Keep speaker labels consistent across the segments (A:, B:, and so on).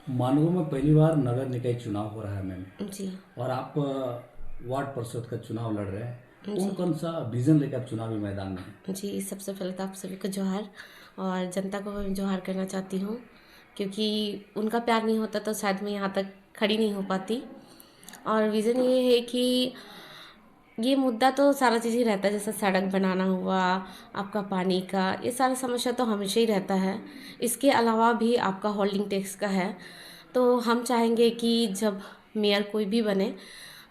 A: मानगो में पहली बार नगर निकाय चुनाव हो रहा है मैम।
B: जी।
A: और आप वार्ड पार्षद का चुनाव लड़ रहे हैं। कौन
B: जी।
A: कौन सा विजन लेकर आप चुनावी मैदान में हैं?
B: जी, सबसे पहले तो आप सभी को जोहार। और जनता को मैं जोहार करना चाहती हूँ, क्योंकि उनका प्यार नहीं होता तो शायद मैं यहाँ तक खड़ी नहीं हो पाती। और विज़न ये है कि ये मुद्दा तो सारा चीज़ ही रहता है, जैसे सड़क बनाना हुआ, आपका पानी का, ये सारा समस्या तो हमेशा ही रहता है। इसके अलावा भी आपका होल्डिंग टैक्स का है। तो हम चाहेंगे कि जब मेयर कोई भी बने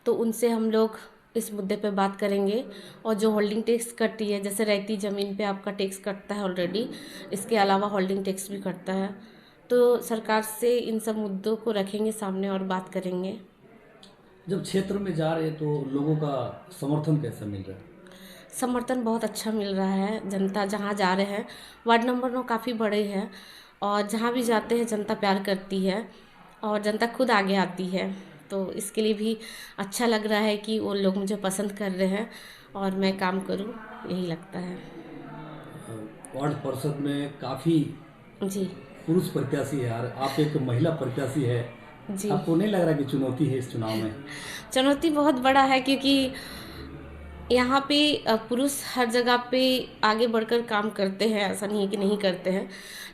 B: तो उनसे हम लोग इस मुद्दे पे बात करेंगे। और जो होल्डिंग टैक्स कटती है, जैसे रहती ज़मीन पे आपका टैक्स कटता है ऑलरेडी, इसके अलावा होल्डिंग टैक्स भी कटता है। तो सरकार से इन सब मुद्दों को रखेंगे सामने और बात करेंगे।
A: जब क्षेत्र में जा रहे हैं तो लोगों का समर्थन कैसा मिल रहा है?
B: समर्थन बहुत अच्छा मिल रहा है। जनता जहाँ जा रहे हैं, वार्ड नंबर 9 काफ़ी बड़े हैं, और जहाँ भी जाते हैं जनता प्यार करती है और जनता खुद आगे आती है। तो इसके लिए भी अच्छा लग रहा है कि वो लोग मुझे पसंद कर रहे हैं और मैं काम करूं, यही लगता है।
A: वार्ड पार्षद में काफ़ी
B: जी।
A: पुरुष प्रत्याशी है और आप एक महिला प्रत्याशी है।
B: जी।
A: आपको नहीं लग रहा कि चुनौती है इस चुनाव में?
B: चुनौती बहुत बड़ा है, क्योंकि यहाँ पे पुरुष हर जगह पे आगे बढ़कर काम करते हैं, ऐसा नहीं है कि नहीं करते हैं।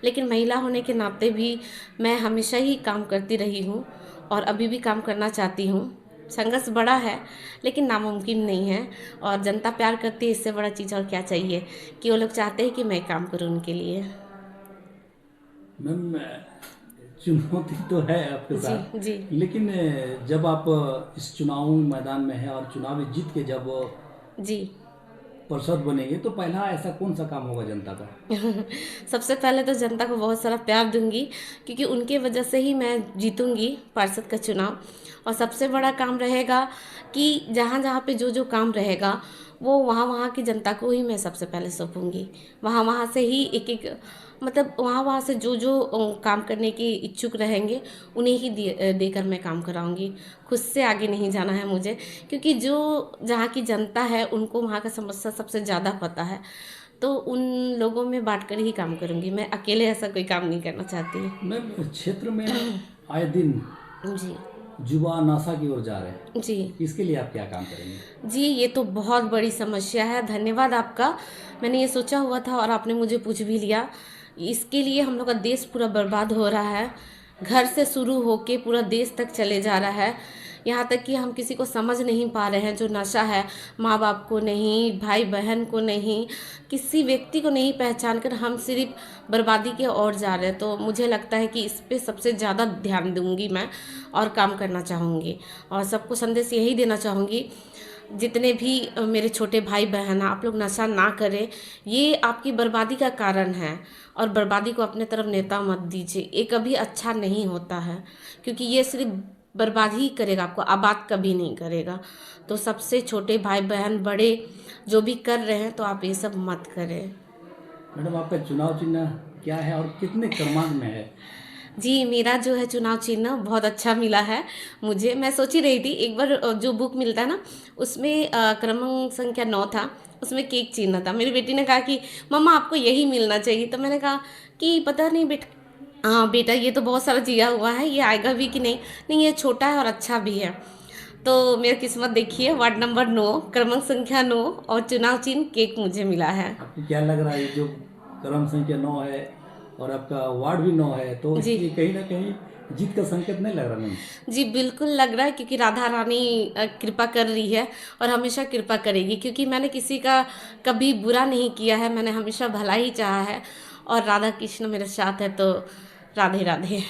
B: लेकिन महिला होने के नाते भी मैं हमेशा ही काम करती रही हूँ और अभी भी काम करना चाहती हूँ। संघर्ष बड़ा है लेकिन नामुमकिन नहीं है, और जनता प्यार करती है, इससे बड़ा चीज़ और क्या चाहिए कि वो लोग चाहते हैं कि मैं काम करूँ उनके लिए।
A: मैम, चुनौती तो है आपके
B: जी।
A: साथ,
B: जी।
A: लेकिन जब आप इस चुनावी मैदान में हैं और चुनावी जीत के जब
B: जी।
A: पार्षद बनेंगे तो पहला ऐसा कौन सा काम होगा जनता का?
B: सबसे पहले तो जनता को बहुत सारा प्यार दूंगी, क्योंकि उनके वजह से ही मैं जीतूंगी पार्षद का चुनाव। और सबसे बड़ा काम रहेगा कि जहाँ जहाँ पे जो जो काम रहेगा वो वहाँ वहाँ की जनता को ही मैं सबसे पहले सौंपूंगी। वहाँ वहाँ से ही एक एक, मतलब वहाँ वहाँ से जो जो काम करने के इच्छुक रहेंगे उन्हें ही देकर मैं काम कराऊंगी। खुद से आगे नहीं जाना है मुझे, क्योंकि जो जहाँ की जनता है उनको वहाँ का समस्या सबसे ज़्यादा पता है। तो उन लोगों में बांटकर ही काम करूंगी, मैं अकेले ऐसा कोई काम नहीं करना चाहती।
A: मैम, क्षेत्र में आए दिन
B: जी।
A: युवा नशा की ओर जा रहे हैं।
B: जी।
A: इसके लिए आप क्या काम करेंगे?
B: जी, ये तो बहुत बड़ी समस्या है। धन्यवाद आपका। मैंने ये सोचा हुआ था और आपने मुझे पूछ भी लिया। इसके लिए हम लोग का देश पूरा बर्बाद हो रहा है। घर से शुरू होके पूरा देश तक चले जा रहा है। यहाँ तक कि हम किसी को समझ नहीं पा रहे हैं। जो नशा है, माँ बाप को नहीं, भाई बहन को नहीं, किसी व्यक्ति को नहीं पहचान कर हम सिर्फ बर्बादी की ओर जा रहे हैं। तो मुझे लगता है कि इस पे सबसे ज़्यादा ध्यान दूंगी मैं और काम करना चाहूँगी। और सबको संदेश यही देना चाहूँगी, जितने भी मेरे छोटे भाई बहन हैं, आप लोग नशा ना करें। ये आपकी बर्बादी का कारण है, और बर्बादी को अपने तरफ नेता मत दीजिए। ये कभी अच्छा नहीं होता है, क्योंकि ये सिर्फ बर्बाद ही करेगा आपको, आबाद कभी नहीं करेगा। तो सबसे छोटे भाई बहन बड़े जो भी कर रहे हैं, तो आप ये सब मत करें।
A: मैडम, आपका चुनाव चिन्ह क्या है और कितने क्रमांक में है?
B: जी, मेरा जो है चुनाव चिन्ह बहुत अच्छा मिला है मुझे। मैं सोच ही रही थी एक बार, जो बुक मिलता है ना उसमें क्रमांक संख्या 9 था, उसमें केक चिन्ह था। मेरी बेटी ने कहा कि मम्मा आपको यही मिलना चाहिए। तो मैंने कहा कि पता नहीं बेटा, हाँ बेटा ये तो बहुत सारा जिया हुआ है, ये आएगा भी कि नहीं। नहीं, ये छोटा है और अच्छा भी है। तो मेरी किस्मत देखिए, वार्ड नंबर 9, क्रमांक संख्या 9 और चुनाव चिन्ह केक मुझे मिला है।
A: आपको क्या लग रहा है, ये जो क्रम संख्या 9 है और आपका वार्ड भी 9 है, तो
B: जी।
A: ये कहीं ना कहीं जीत का संकेत नहीं लग रहा मैम?
B: जी, बिल्कुल लग रहा है, क्योंकि राधा रानी कृपा कर रही है और हमेशा कृपा करेगी। क्योंकि मैंने किसी का कभी बुरा नहीं किया है, मैंने हमेशा भला ही चाहा है, और राधा कृष्ण मेरे साथ है। तो राधे राधे।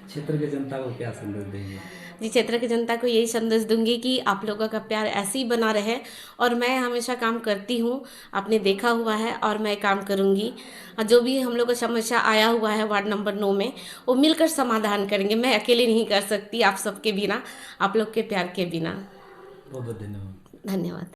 A: क्षेत्र के जनता को क्या संदेश देंगे?
B: जी, क्षेत्र की जनता को यही संदेश दूंगी कि आप लोगों का प्यार ऐसे ही बना रहे, और मैं हमेशा काम करती हूँ, आपने देखा हुआ है, और मैं काम करूँगी। और जो भी हम लोग का समस्या आया हुआ है वार्ड नंबर 9 में, वो मिलकर समाधान करेंगे। मैं अकेले नहीं कर सकती, आप सबके बिना, आप लोग के प्यार के बिना।
A: बहुत बहुत धन्यवाद।
B: धन्यवाद।